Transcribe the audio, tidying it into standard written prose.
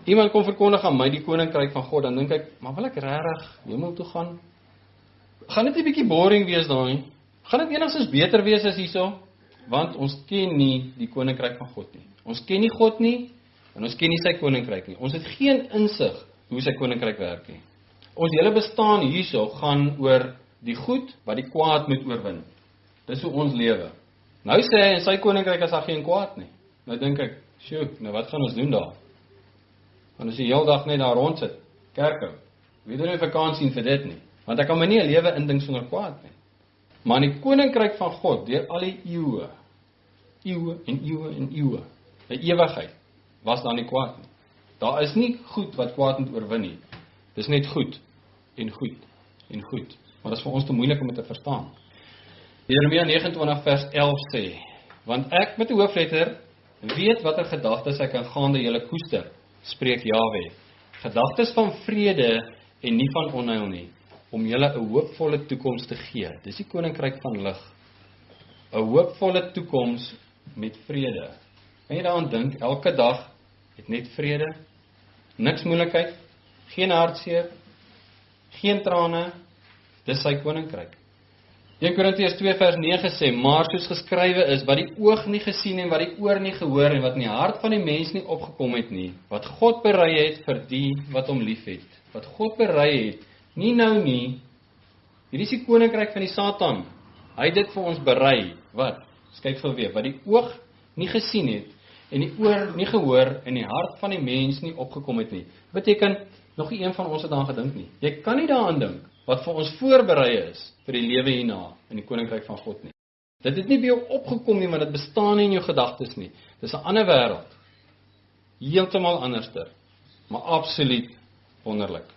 iemand kom verkondig aan my die koninkryk van God, dan dink ek, maar wil ek regtig hemel toe gaan? Gaan dit 'n bietjie boring wees daai? Gaan dit enigstens beter wees as hierso? Want ons ken nie die koninkryk van God nie. Ons ken nie God nie, en ons ken nie sy koninkryk nie. Ons het geen insig hoe sy koninkryk werk nie. Ons hele bestaan hierso gaan oor die goed wat die kwaad moet oorwin. Dis hoe ons lewe. Nou sê hy, in sy koninkryk is daar geen kwaad nie. Nou dink ek, sjoe, nou wat gaan ons doen daar? Want as jy die hele dag net daar rond sit, kerk hou, wie doen nie vakansie vir dit nie? Want ek kan my nie 'n lewe indink sonder kwaad nie. Maar in die koninkryk van God, deur al die eeue en eeue, 'n ewigheid, was daar nie kwaad nie. Daar is nie goed wat kwaad moet oorwin nie. Dis net goed en goed en goed. Maar dit is vir ons te moeilik om dit te verstaan. Jeremia 29 vers 11 sê, want ek met die hoofletter weet watter gedagtes ek aangaande julle koester, spreek Jahwe. Gedagtes van vrede en nie van onheil nie, om julle 'n hoopvolle toekoms te gee. Dis die koninkryk van lig. 'n Hoopvolle toekoms met vrede. Kan jy daaraan dink, elke dag het net vrede, niks moeilikheid, geen hartseer, geen trane, dis sy koninkryk. 1 Korintiërs 2 vers 9 sê, maar soos geskrywe is, wat die oog nie gesien en wat die oor nie gehoor en wat in die hart van die mens nie opgekom het nie, wat God berei het vir die wat hom lief het. Wat God berei het, nie nou nie, hierdie is die koninkryk van die Satan. Hy het dit vir ons berei, wat? Kyk vir weer, wat die oog nie gesien het en die oor nie gehoor en die hart van die mens nie opgekom het nie. Beteken, nog nie een van ons het daaraan gedink nie. Jy kan nie daaraan dink wat vir ons voorberei is vir die lewe hierna in die koninkryk van God nie. Dit het nie by jou opgekom nie, want dit bestaan nie in jou gedagtes nie. Dis 'n ander wêreld. Heeltemal anderster, maar absoluut wonderlik.